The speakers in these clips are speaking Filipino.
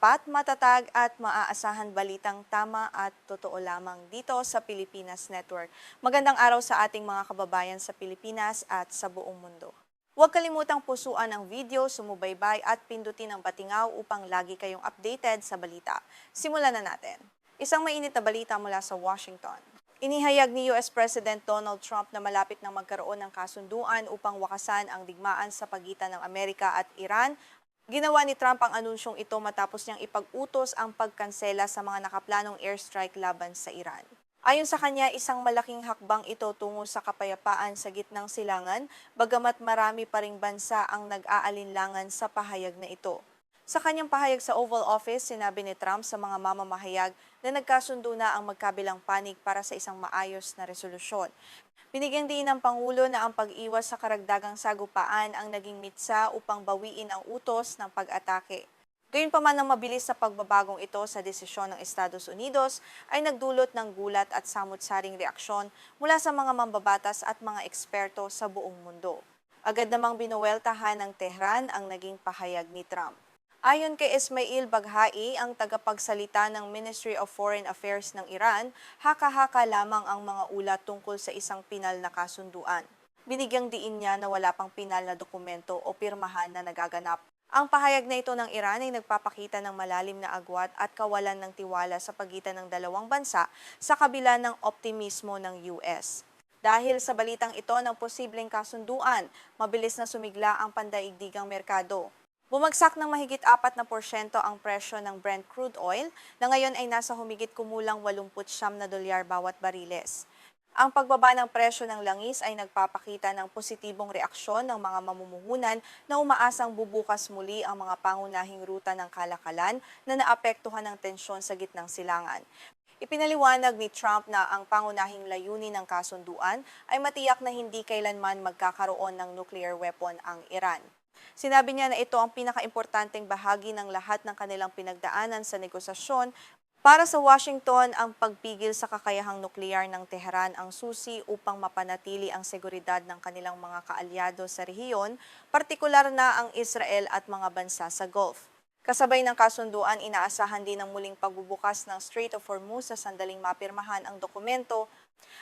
tapat, matatag at maaasahan balitang tama at totoo lamang dito sa Pilipinas Network. Magandang araw sa ating mga kababayan sa Pilipinas at sa buong mundo. Huwag kalimutang pusuan ang video, sumubaybay at pindutin ang batingaw upang lagi kayong updated sa balita. Simulan na natin. Isang mainit na balita mula sa Washington. Inihayag ni US President Donald Trump na malapit na magkaroon ng kasunduan upang wakasan ang digmaan sa pagitan ng Amerika at Iran. Ginawa ni Trump ang anunsyong ito matapos niyang ipag-utos ang pagkansela sa mga nakaplanong airstrike laban sa Iran. Ayon sa kanya, isang malaking hakbang ito tungo sa kapayapaan sa gitnang silangan, bagamat marami pa ring bansa ang nag-aalinlangan sa pahayag na ito. Sa kanyang pahayag sa Oval Office, sinabi ni Trump sa mga mamamahayag na nagkasundo na ang magkabilang panig para sa isang maayos na resolusyon. Binigyang diin ng Pangulo na ang pag-iwas sa karagdagang sagupaan ang naging mitsa upang bawiin ang utos ng pag-atake. Gayunpaman ang mabilis sa pagbabagong ito sa desisyon ng Estados Unidos ay nagdulot ng gulat at samut-saring reaksyon mula sa mga mambabatas at mga eksperto sa buong mundo. Agad namang binuweltahan ng Tehran ang naging pahayag ni Trump. Ayon kay Ismail Baghai, ang tagapagsalita ng Ministry of Foreign Affairs ng Iran, haka-haka lamang ang mga ulat tungkol sa isang pinal na kasunduan. Binigyang diin niya na wala pang pinal na dokumento o pirmahan na nagaganap. Ang pahayag na ito ng Iran ay nagpapakita ng malalim na agwat at kawalan ng tiwala sa pagitan ng dalawang bansa sa kabila ng optimismo ng US. Dahil sa balitang ito ng posibleng kasunduan, mabilis na sumigla ang pandaigdigang merkado. Bumagsak ng mahigit 4% ang presyo ng Brent crude oil na ngayon ay nasa humigit kumulang $89 bawat bariles. Ang pagbaba ng presyo ng langis ay nagpapakita ng positibong reaksyon ng mga mamumuhunan na umaasang bubukas muli ang mga pangunahing ruta ng kalakalan na naapektuhan ng tensyon sa gitnang silangan. Ipinaliwanag ni Trump na ang pangunahing layunin ng kasunduan ay matiyak na hindi kailanman magkakaroon ng nuclear weapon ang Iran. Sinabi niya na ito ang pinakaimportanteng bahagi ng lahat ng kanilang pinagdaanan sa negosasyon. Para sa Washington, ang pagpigil sa kakayahang nuklear ng Tehran ang susi upang mapanatili ang seguridad ng kanilang mga kaalyado sa rehiyon, partikular na ang Israel at mga bansa sa Gulf. Kasabay ng kasunduan, inaasahan din ang muling pagbubukas ng Strait of Hormuz sa sandaling mapirmahan ang dokumento.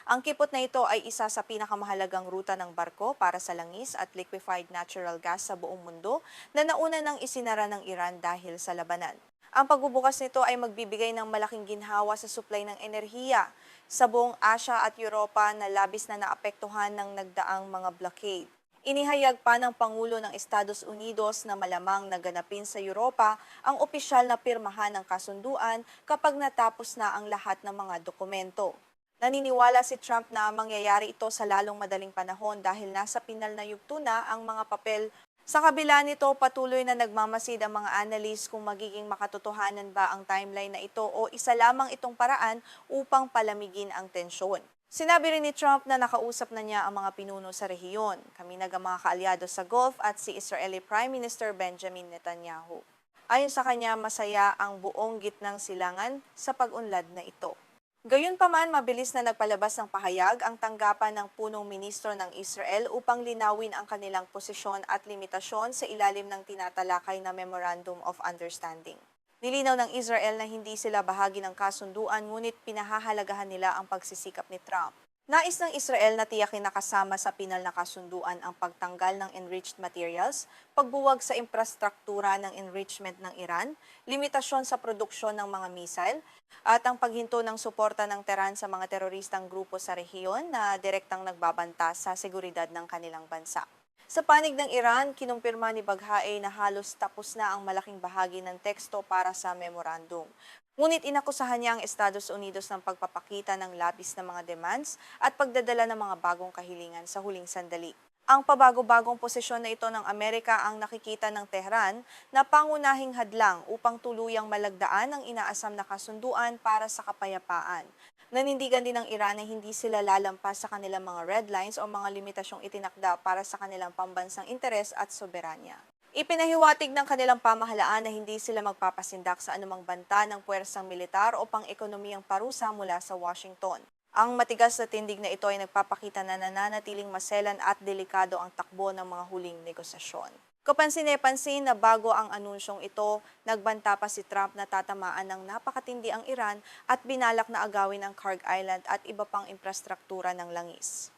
Ang kipot na ito ay isa sa pinakamahalagang ruta ng barko para sa langis at liquefied natural gas sa buong mundo na nauna nang isinara ng Iran dahil sa labanan. Ang pagbubukas nito ay magbibigay ng malaking ginhawa sa supply ng enerhiya sa buong Asia at Europa na labis na naapektuhan ng nagdaang mga blockade. Inihayag pa ng Pangulo ng Estados Unidos na malamang naganapin sa Europa ang opisyal na pirmahan ng kasunduan kapag natapos na ang lahat ng mga dokumento. Naniniwala si Trump na mangyayari ito sa lalong madaling panahon dahil nasa pinal na yugto na ang mga papel. Sa kabila nito, patuloy na nagmamasid ang mga analyst kung magiging makatotohanan ba ang timeline na ito o isa lamang itong paraan upang palamigin ang tensyon. Sinabi rin ni Trump na nakausap na niya ang mga pinuno sa rehiyon, kaminag ang mga kaalyado sa Gulf at si Israeli Prime Minister Benjamin Netanyahu. Ayon sa kanya, masaya ang buong gitnang silangan sa pag-unlad na ito. Gayunpaman, mabilis na nagpalabas ng pahayag ang tanggapan ng punong ministro ng Israel upang linawin ang kanilang posisyon at limitasyon sa ilalim ng tinatalakay na Memorandum of Understanding. Nilinaw ng Israel na hindi sila bahagi ng kasunduan ngunit pinahahalagahan nila ang pagsisikap ni Trump. Nais ng Israel na tiyakin na kasama sa pinal na kasunduan ang pagtanggal ng enriched materials, pagbuwag sa infrastruktura ng enrichment ng Iran, limitasyon sa produksyon ng mga missile, at ang paghinto ng suporta ng Tehran sa mga teroristang grupo sa rehiyon na direktang nagbabanta sa seguridad ng kanilang bansa. Sa panig ng Iran, kinumpirma ni Baghai na halos tapos na ang malaking bahagi ng teksto para sa memorandum. Ngunit inakusahan niya ang Estados Unidos ng pagpapakita ng labis na mga demands at pagdadala ng mga bagong kahilingan sa huling sandali. Ang pabago-bagong posisyon na ito ng Amerika ang nakikita ng Tehran na pangunahing hadlang upang tuluyang malagdaan ang inaasam na kasunduan para sa kapayapaan. Nanindigan din ng Iran na hindi sila lalampas sa kanilang mga red lines o mga limitasyong itinakda para sa kanilang pambansang interes at soberanya. Ipinahiwatig ng kanilang pamahalaan na hindi sila magpapasindak sa anumang banta ng puwersang militar o pang-ekonomiyang parusa mula sa Washington. Ang matigas na tindig na ito ay nagpapakita na nananatiling maselan at delikado ang takbo ng mga huling negosasyon. Kapansin-pansin na bago ang anunsyong ito, nagbanta pa si Trump na tatamaan ng napakatindi ang Iran at binalak na agawin ang Kharg Island at iba pang infrastruktura ng langis.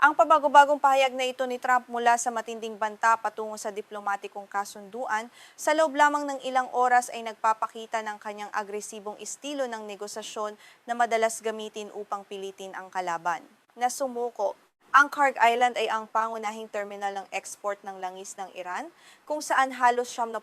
Ang pabago-bagong pahayag na ito ni Trump mula sa matinding banta patungo sa diplomatikong kasunduan, sa loob lamang ng ilang oras ay nagpapakita ng kanyang agresibong estilo ng negosasyon na madalas gamitin upang pilitin ang kalaban. Na sumuko. Ang Kharg Island ay ang pangunahing terminal ng export ng langis ng Iran, kung saan halos 70%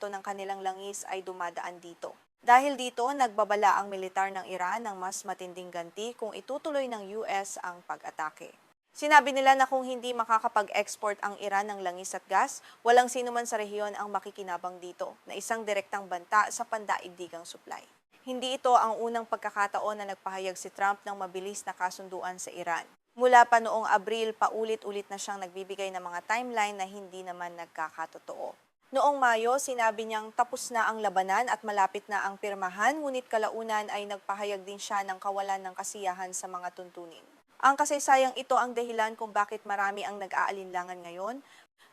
ng kanilang langis ay dumadaan dito. Dahil dito, nagbabala ang militar ng Iran ng mas matinding ganti kung itutuloy ng US ang pag-atake. Sinabi nila na kung hindi makakapag-export ang Iran ng langis at gas, walang sino man sa rehiyon ang makikinabang dito, na isang direktang banta sa pandaigdigang supply. Hindi ito ang unang pagkakataon na nagpahayag si Trump ng mabilis na kasunduan sa Iran. Mula pa noong Abril, paulit-ulit na siyang nagbibigay ng mga timeline na hindi naman nagkakatotoo. Noong Mayo, sinabi niyang tapos na ang labanan at malapit na ang pirmahan, ngunit kalaunan ay nagpahayag din siya ng kawalan ng kasiyahan sa mga tuntunin. Ang kasaysayang ito ang dahilan kung bakit marami ang nag-aalinlangan ngayon.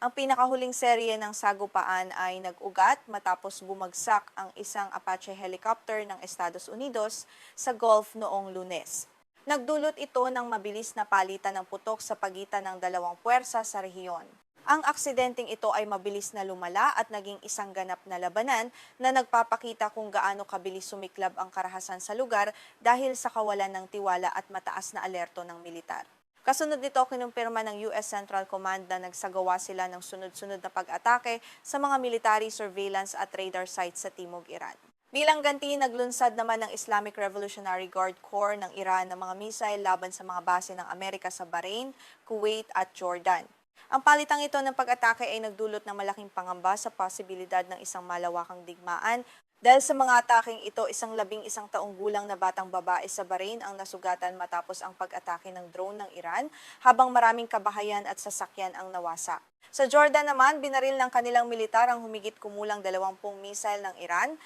Ang pinakahuling serye ng sagupaan ay nag-ugat matapos bumagsak ang isang Apache helicopter ng Estados Unidos sa Gulf noong Lunes. Nagdulot ito ng mabilis na palitan ng putok sa pagitan ng dalawang puwersa sa rehiyon. Ang aksidenteng ito ay mabilis na lumala at naging isang ganap na labanan na nagpapakita kung gaano kabilis sumiklab ang karahasan sa lugar dahil sa kawalan ng tiwala at mataas na alerto ng militar. Kasunod nito, kinumpirma ng US Central Command na nagsagawa sila ng sunod-sunod na pag-atake sa mga military surveillance at radar sites sa Timog Iran. Bilang ganti, naglunsad naman ng Islamic Revolutionary Guard Corps ng Iran ng mga missile laban sa mga base ng Amerika sa Bahrain, Kuwait at Jordan. Ang palitang ito ng pag-atake ay nagdulot ng malaking pangamba sa posibilidad ng isang malawakang digmaan. Dahil sa mga ataking ito, isang 11 taong gulang na batang babae sa Bahrain ang nasugatan matapos ang pag-atake ng drone ng Iran, habang maraming kabahayan at sasakyan ang nawasak. Sa Jordan naman, binaril ng kanilang militar ang humigit kumulang 20 missile ng Iran,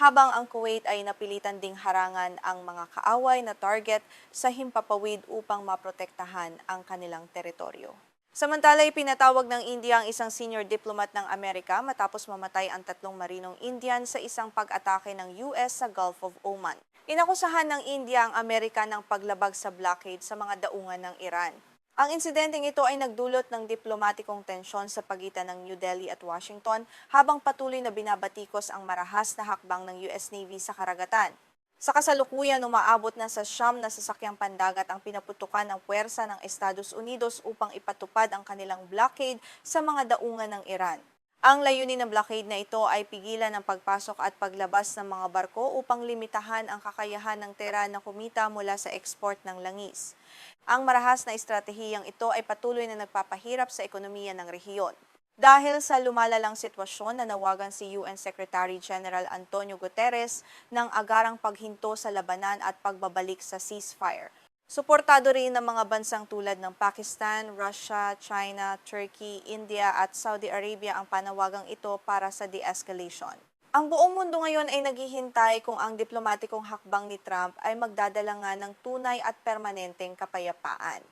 habang ang Kuwait ay napilitan ding harangan ang mga kaaway na target sa himpapawid upang maprotektahan ang kanilang teritoryo. Samantala, ipinatawag ng India ang isang senior diplomat ng Amerika matapos mamatay ang 3 marinong Indian sa isang pag-atake ng US sa Gulf of Oman. Inakusahan ng India ang Amerika ng paglabag sa blockade sa mga daungan ng Iran. Ang insidenteng ito ay nagdulot ng diplomatikong tensyon sa pagitan ng New Delhi at Washington habang patuloy na binabatikos ang marahas na hakbang ng US Navy sa karagatan. Sa kasalukuyan, umaabot na sa 9 na sasakyang pandagat ang pinaputukan ng puwersa ng Estados Unidos upang ipatupad ang kanilang blockade sa mga daungan ng Iran. Ang layunin ng blockade na ito ay pigilan ang pagpasok at paglabas ng mga barko upang limitahan ang kakayahan ng Tehran na kumita mula sa export ng langis. Ang marahas na estratehiyang ito ay patuloy na nagpapahirap sa ekonomiya ng rehiyon. Dahil sa lumalalang sitwasyon, nanawagan si UN Secretary General Antonio Guterres ng agarang paghinto sa labanan at pagbabalik sa ceasefire. Suportado rin ng mga bansang tulad ng Pakistan, Russia, China, Turkey, India at Saudi Arabia ang panawagang ito para sa de-escalation. Ang buong mundo ngayon ay naghihintay kung ang diplomatikong hakbang ni Trump ay magdadala nga ng tunay at permanenteng kapayapaan.